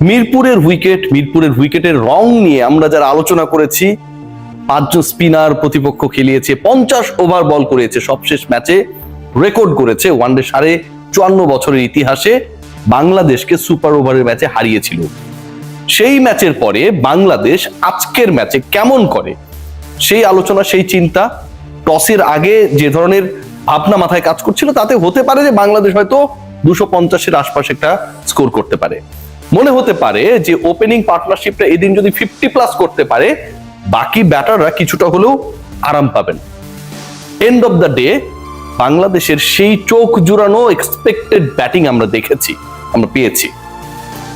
মিরপুরের উইকেটের রং নিয়ে আমরা যারা আলোচনা করেছি, 5 জন স্পিনার প্রতিপক্ষ খেলিয়েছে, 50 ওভার বল করেছে, সবশেষ ম্যাচে রেকর্ড করেছে ওয়ানডে 54 বছরের ইতিহাসে বাংলাদেশকে সুপার ওভারের ম্যাচে হারিয়েছিল। সেই ম্যাচের পরে বাংলাদেশ আজকের ম্যাচে কেমন করে সেই আলোচনা, সেই চিন্তা, টসের আগে যে ধরনের ভাবনা মাথায় কাজ করছিল তাতে হতে পারে যে বাংলাদেশ হয়তো 250-এর আশপাশে একটা স্কোর করতে পারে। মনে হতে পারে যে ওপেনিং পার্টনারশিপটা এদিন যদি 50+ করতে পারে, বাকি ব্যাটাররা কিছুটা হলেও আরাম পাবেন। এন্ড অফ দ্য ডে বাংলাদেশের সেই চোখ জুড়ানো এক্সপেক্টেড ব্যাটিং আমরা দেখেছি, আমরা পেয়েছি।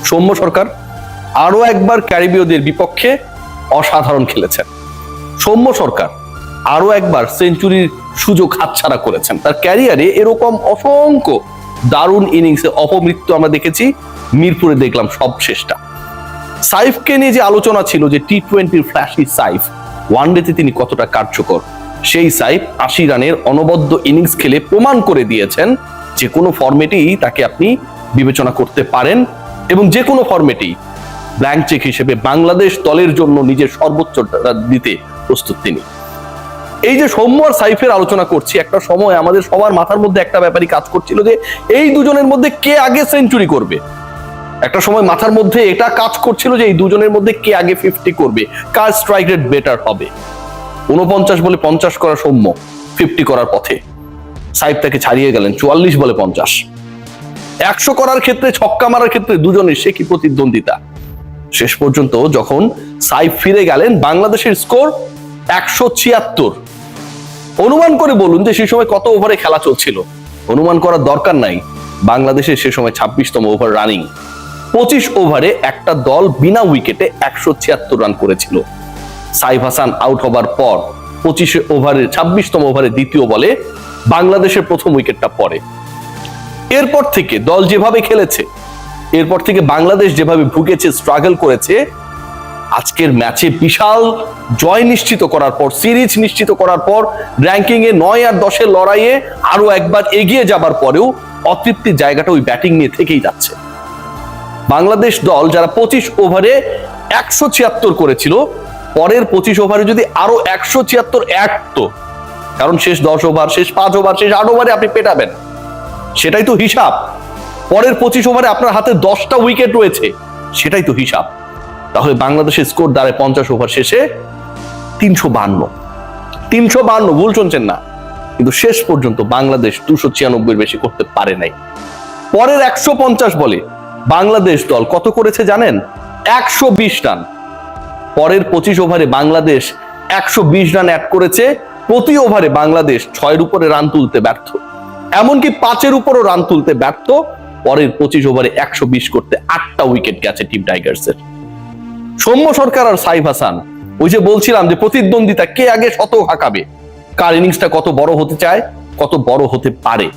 সৌম্য সরকার আরো একবার ক্যারিবীয়দের বিপক্ষে অসাধারণ খেলেছেন। সৌম্য সরকার আরো একবার সেঞ্চুরির সুযোগ হাতছাড়া করেছেন। তার ক্যারিয়ারে এরকম অসংখ্য দারুণ ইনিংসে অপমৃত্যু আমরা দেখেছি, মিরপুরে দেখলাম সবশেষটা। সাইফকে নিয়ে যে আলোচনা ছিল যে টি-20 ফ্ল্যাশি সাইফ, ওয়ানডেতে তিনি কতটা কার্যকর, সেই সাইফ 80 রানের অনবদ্য ইনিংস খেলে প্রমাণ করে দিয়েছেন যে কোনো ফরম্যাটেই তাকে আপনি বিবেচনা করতে পারেন এবং যে কোনো ফরম্যাটেই ব্ল্যাঙ্ক চেক হিসেবে বাংলাদেশ দলের জন্য নিজের সর্বোচ্চ দিতে প্রস্তুত তিনি। এই যে সৌম্য আর সাইফের আলোচনা করছি, একটা সময় আমাদের সবার মাথার মধ্যে একটা ব্যাপারই কাজ করছিল যে এই দুজনের মধ্যে কে আগে সেঞ্চুরি করবে। একটা সময় মাথার মধ্যে এটা কাজ করছিল যে এই দুজনের মধ্যে কে আগে 50 করবে, কার স্ট্রাইক রেট বেটার হবে। 49 বলে 50 করা সৌম্য 50 করার পথে, সাইফ তাকে ছাড়িয়ে গেলেন 44 বলে 50। 100 করার ক্ষেত্রে, ছক্কা মারার ক্ষেত্রে দুজনের সে কি প্রতিদ্বন্দ্বিতা। শেষ পর্যন্ত যখন সাইফ ফিরে গেলেন, বাংলাদেশের স্কোর 176। অনুমান করে বলুন যে সেই সময় কত ওভারে খেলা চলছিল। অনুমান করার দরকার নাই, বাংলাদেশের সে সময় 26তম ওভার রানিং। 25 ওভারে একটা দল বিনা উইকেটে 176 রান করেছিল। সাইফ হাসান আউট হবার পর 26তম ওভারে দ্বিতীয় বলে বাংলাদেশের প্রথম উইকেটটা পড়ে। এরপর থেকে দল যেভাবে খেলেছে, এরপর থেকে বাংলাদেশ যেভাবে ভুগেছে, স্ট্রাগল করেছে, আজকের ম্যাচে বিশাল জয় নিশ্চিত করার পর, সিরিজ নিশ্চিত করার পর, র্যাঙ্কিং এ 9 আর 10-এর লড়াইয়ে আরো একবার এগিয়ে যাবার পরেও অতৃপ্তির জায়গাটা ওই ব্যাটিং নিয়ে থেকেই যাচ্ছে। বাংলাদেশ দল যারা 25 ওভারে 176 করেছিল, পরের 25 ওভারে যদি আরো 176 তো, কারণ শেষ 10 ওভার, শেষ 5 ওভার, শেষ 8 ওভারে আপনি পেটাবেন, সেটাই তো হিসাব। পরের 25 ওভারে আপনার হাতে 10টা উইকেট রয়েছে, সেটাই তো হিসাব। তাহলে বাংলাদেশের স্কোর দাঁড়ায় 50 ওভার শেষে 352। ভুল শুনছেন না, কিন্তু শেষ পর্যন্ত বাংলাদেশ 296 বেশি করতে পারে নাই। পরের 150 বলে বাংলাদেশ দল কত করেছে জানেন? 120 রান। পরের 25 ওভারে বাংলাদেশ 120 রান অ্যাড করেছে। প্রতি ওভারে বাংলাদেশ 6-এর উপরে রান তুলতে ব্যর্থ, এমনকি 5-এর উপরও রান তুলতে ব্যর্থ। পরের 25 ওভারে 120 করতে 8টা উইকেট গেছে টিম টাইগার্সের। সৌম্য সরকার আর সাইফ হাসান, ওই যে বলছিলাম যে প্রতিদ্বন্দ্বিতা, কে আগে শতক হাঁকাবে, কার ইনিংসটা কত বড় হতে চায়, কত বড় হতে পারে।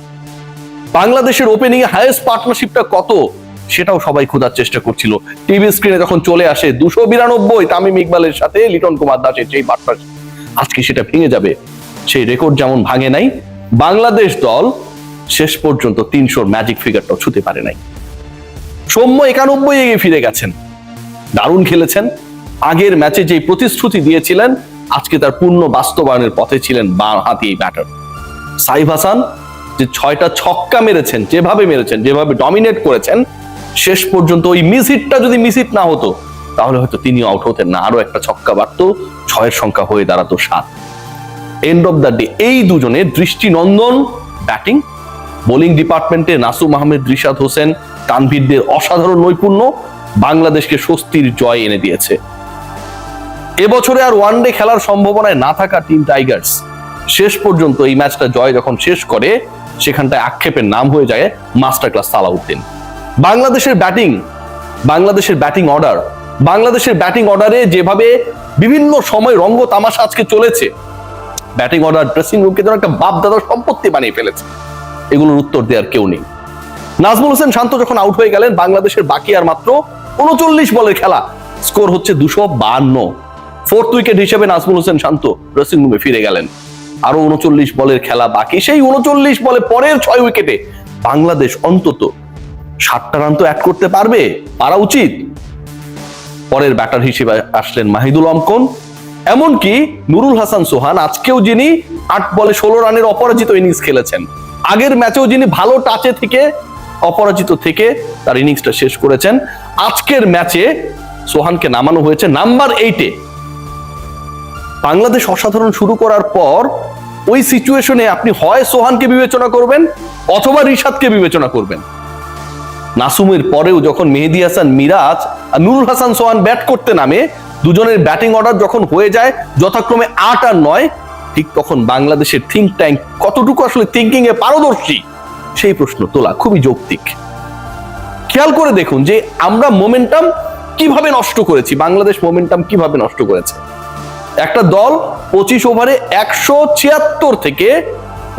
বাংলাদেশের ওপেনিং এ হাইয়েস্ট পার্টনারশিপটা কত, সেটাও সবাই খোঁজার চেষ্টা করছিল। টিভি স্ক্রিনে যখন চলে আসে 292 তামিম ইকবালের সাথে লিটন কুমার দাসের সেই পার্টনারশিপ, আজকে সেটা ভেঙে যাবে। সেই রেকর্ড যেমন ভাঙে নাই, বাংলাদেশ দল শেষ পর্যন্ত 300-র ম্যাজিক ফিগারটাও ছুঁতে পারে নাই। সৌম্য 91 এগিয়ে ফিরে গেছেন, দারুণ খেলেছেন। আগের ম্যাচে যে প্রতিশ্রুতি দিয়েছিলেন, আজকে তার পূর্ণ বাস্তবায়নের পথে ছিলেন বাঁ হাতি ব্যাটার। সাইফ হাসান যে 6টা ছক্কা মেরেছেন, যেভাবে ডমিনেট করেছেন, শেষ পর্যন্ত ওই মিস হিটটা যদি মিস হিট না হতো, তাহলে হয়তো তিনিও আউট হতেন না। আরো একটা ছক্কা বাড়তো, 6-এর সংখ্যা হয়ে দাঁড়াতো 7। এন্ড অফ দ্য ডে এই দুজনের দৃষ্টিনন্দন ব্যাটিং, বোলিং ডিপার্টমেন্টে নাসুম আহমেদ, রিশাদ হোসেন, তানভীরদের অসাধারণ নৈপুণ্য বাংলাদেশকে স্বস্তির জয় এনে দিয়েছে। এবছরে আর ওয়ানডে খেলার সম্ভাবনায় না থাকা টিম টাইগার্স শেষ পর্যন্ত এই ম্যাচটা জয় যখন শেষ করে, সেখানটায় আক্ষেপের নাম হয়ে যায় মাস্টার ক্লাস সালাউদ্দিন। বাংলাদেশের ব্যাটিং অর্ডারে যেভাবে বিভিন্ন সময় রঙ্গ তামাশা আজকে চলেছে, ব্যাটিং অর্ডার ড্রেসিং রুমকে যেন একটা বাপ দাদার সম্পত্তি বানিয়ে ফেলেছে, এগুলোর উত্তর দেওয়ার কেউ নেই। নাজমুল হোসেন শান্ত যখন আউট হয়ে গেলেন, বাংলাদেশের বাকি আর মাত্র 39 বলের খেলা, স্কোর হচ্ছে 252। 4th উইকেট হিসেবে নাজমুল হোসেন শান্ত ড্রেসিং রুমে ফিরে গেলেন। আরো 39 বলের খেলা বাকি। সেই 39 বলে পরের 6 উইকেটে বাংলাদেশ অন্তত 7টা রান তো অ্যাড করতে পারা উচিত। পরের ব্যাটার হিসেবে আসলেন মাহিদুল অঙ্কন, এমনকি নুরুল হাসান সোহান, আজকেও যিনি 8 বলে 16 রানের অপরাজিত ইনিংস খেলেছেন, আগের ম্যাচেও যিনি ভালো টাচে থেকে অপরাজিত থেকে তার ইনিংসটা শেষ করেছেন, আজকের ম্যাচে সোহানকে নামানো হয়েছে নাম্বার 8-এ। বাংলাদেশ অসাধারণ শুরু করার পর ওই সিচুয়েশনে আপনি হয় সোহানকে বিবেচনা করবেন অথবা রিশাদকে বিবেচনা করবেন। নাসুমের পরেও যখন মেহেদী হাসান মিরাজ আর নুরুল হাসান সোহান ব্যাট করতে নামে, দুজনের ব্যাটিং অর্ডার যখন হয়ে যায় যথাক্রমে 8 আর 9, ঠিক তখন বাংলাদেশের থিঙ্ক ট্যাঙ্ক কতটুকু আসলে থিঙ্কিং এ পারদর্শী সেই প্রশ্ন তোলা খুবই যৌক্তিক। খেয়াল করে দেখুন যে আমরা মোমেন্টাম কিভাবে নষ্ট করেছি, বাংলাদেশ মোমেন্টাম কিভাবে নষ্ট করেছে। একটা দল 25 ওভারে 176 থেকে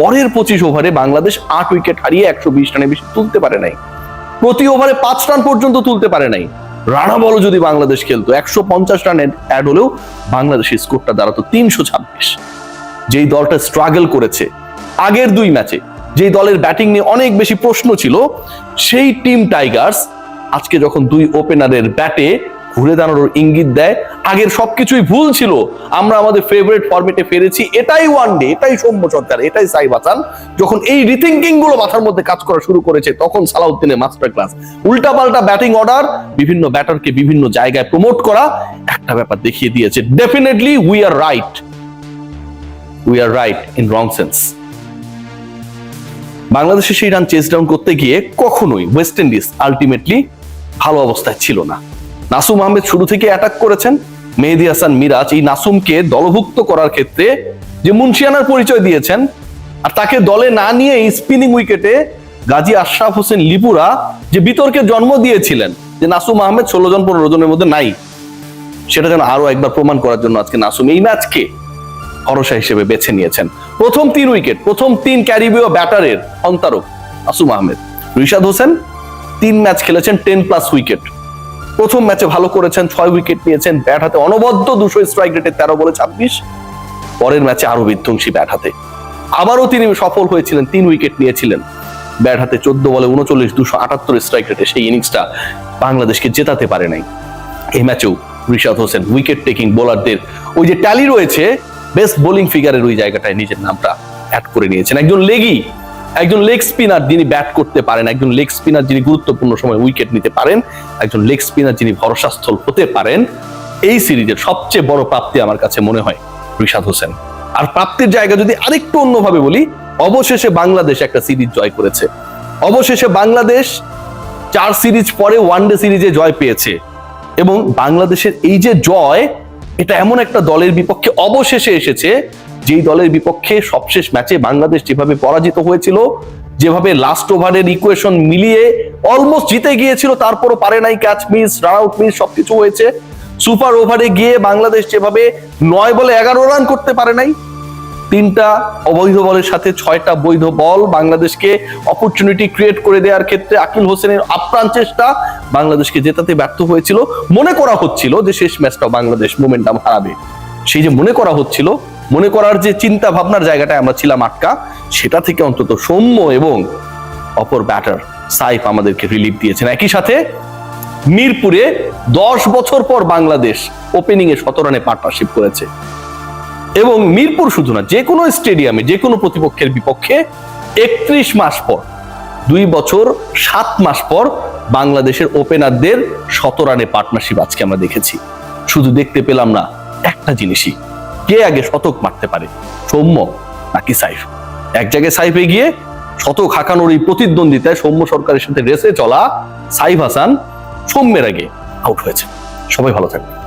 পরের 25 ওভারে বাংলাদেশ 8 উইকেট হারিয়ে 120 রানে বেশি তুলতে পারে নাই, প্রতি ওভারে 5 রান পর্যন্ত তুলতে পারে নাই। রানা বল যদি বাংলাদেশ খেলতো 150 রান অ্যাড হলেও বাংলাদেশের স্কোরটা দাঁড়াতো 326। যেই দলটা স্ট্রাগল করেছে আগের 2 ম্যাচে, যেই দলের ব্যাটিং নিয়ে অনেক বেশি প্রশ্ন ছিল, সেই টিম টাইগার্স আজকে যখন 2 ওপেনারের ব্যাটে ঘুরে দাঁড়ানোর ইঙ্গিত দেয়, আগের সবকিছুই ভুল ছিল, আমরা আমাদের ফেভারিট ফরম্যাটে ফিরেছি, এটাই ওয়ানডে, এটাই সৌম্য সরকার, এটাই সাইফ হাসান, যখন এই রিথিঙ্কিং গুলো মাথার মধ্যে কাজ করা শুরু করেছে, তখন সালাউদ্দিনের মাস্টার ক্লাস, উল্টাপাল্টা ব্যাটিং অর্ডার, বিভিন্ন ব্যাটারকে বিভিন্ন জায়গায় প্রমোট করা, একটা ব্যাপার দেখিয়ে দিয়েছে, definitely we are right in wrong sense. বাংলাদেশে সেই রান চেস ডাউন করতে গিয়ে কখনোই ওয়েস্ট ইন্ডিজ আলটিমেটলি ভালো অবস্থায় ছিল না। নাসুম আহমেদ শুরু থেকে অ্যাটাক করেছেন, মেহেদী হাসান মিরাজ এই নাসুমকে দলভুক্ত করার ক্ষেত্রে যে মুন্সিয়ানার পরিচয় দিয়েছেন, আর তাকে দলে না নিয়ে স্পিনিং উইকেটে গাজী আশরাফ হোসেন লিপুরা যে বিতর্কের জন্ম দিয়েছিলেন যে নাসুম আহমেদ 16 জন 15 জনের মধ্যে নাই, সেটা যেন আরো একবার প্রমাণ করার জন্য আজকে নাসুম এই ম্যাচকে ভরসা হিসেবে বেছে নিয়েছেন। প্রথম 3 উইকেট, প্রথম 3 ক্যারিবীয় ব্যাটারের অন্তরক নাসুম আহমেদ। রিশাদ হোসেন 3 ম্যাচ খেলেছেন 10+ উইকেট, প্রথম ম্যাচে ভালো করেছেন, 6 উইকেট নিয়েছেন, ব্যাট হাতে অনবদ্য 200 স্ট্রাইক রেটে 13 বলে 26, পরের ম্যাচে আরো বিধ্বংসী ব্যাট হাতে আবারও তিনি সফল হয়েছিলেন, 3 উইকেট নিয়েছিলেন, ব্যাট হাতে 14 বলে 39 278 স্ট্রাইক রেটে সেই ইনিংসটা বাংলাদেশকে জেতাতে পারে নাই। এই ম্যাচেও রিশাদ হোসেন উইকেট টেকিং বোলারদের ওই যে ট্যালি রয়েছে, বেস্ট বোলিং ফিগারের ওই জায়গাটায় নিজের নামটা অ্যাড করে নিয়েছেন। একজন লেগ স্পিনার যিনি ব্যাট করতে পারেন, একজন লেগ স্পিনার যিনি গুরুত্বপূর্ণ সময় উইকেট নিতে পারেন, একজন লেগ স্পিনার যিনি ভরসাস্থল হতে পারেন, এই সিরিজের সবচেয়ে বড় প্রাপ্তি আমার কাছে মনে হয় রিশাদ হোসেন। আর প্রাপ্তির জায়গা যদি আরেকটু অন্যভাবে বলি, অবশেষে বাংলাদেশ একটা সিরিজ জয় করেছে, অবশেষে বাংলাদেশ 4 সিরিজ পরে ওয়ানডে সিরিজে জয় পেয়েছে, এবং বাংলাদেশের এই যে জয়, এটা এমন একটা দলের বিপক্ষে অবশেষে এসেছে যেই দলের বিপক্ষে সবশেষ ম্যাচে বাংলাদেশ যেভাবে পরাজিত হয়েছিল, যেভাবে লাস্ট ওভারের ইকুয়েশন মিলিয়ে অলমোস্ট জিতে গিয়েছিল, তারপরও পারে নাই, catch miss, run out miss, সবকিছু হয়েছে। সুপার ওভারে গিয়ে বাংলাদেশ যেভাবে 9 বলে 11 রান করতে পারে নাই, 3টা অবৈধ বলের সাথে 6টা বৈধ বল বাংলাদেশকে অপরচুনিটি ক্রিয়েট করে দেওয়ার ক্ষেত্রে আকিল হোসেনের আপ্রাণ চেষ্টা বাংলাদেশকে জেতাতে ব্যর্থ হয়েছিল। মনে করা হচ্ছিল যে শেষ ম্যাচটা বাংলাদেশ মোমেন্টাম হারাবে, সেই যে মনে করা হচ্ছিল, মনে করার যে চিন্তা ভাবনার জায়গাটায় আমরা ছিলাম আটকা, সেটা থেকে অন্তত সৌম্য এবং অপর ব্যাটার সাইফ আমাদেরকে রিলিফ দিয়েছেন। একই সাথে মিরপুরে 10 বছর পর বাংলাদেশ ওপেনিং এ 17 রানে পার্টনারশিপ করেছে, এবং মিরপুর শুধু না, যে কোনো স্টেডিয়ামে যে কোনো প্রতিপক্ষের বিপক্ষে 31 মাস পর, 2 বছর 7 মাস পর বাংলাদেশের ওপেনারদের 17 রানে পার্টনারশিপ আজকে আমরা দেখেছি। শুধু দেখতে পেলাম না, একটা জিনিসই, কে আগে শতক মারতে পারে, সৌম্য নাকি সাইফ? এক জায়গায় সাইফ এগিয়ে, শতক হাঁকানোর এই প্রতিদ্বন্দ্বিতায় সৌম্য সরকারের সাথে রেসে চলা সাইফ হাসান সৌম্যের আগে আউট হয়েছে। সবাই ভালো থাকবে।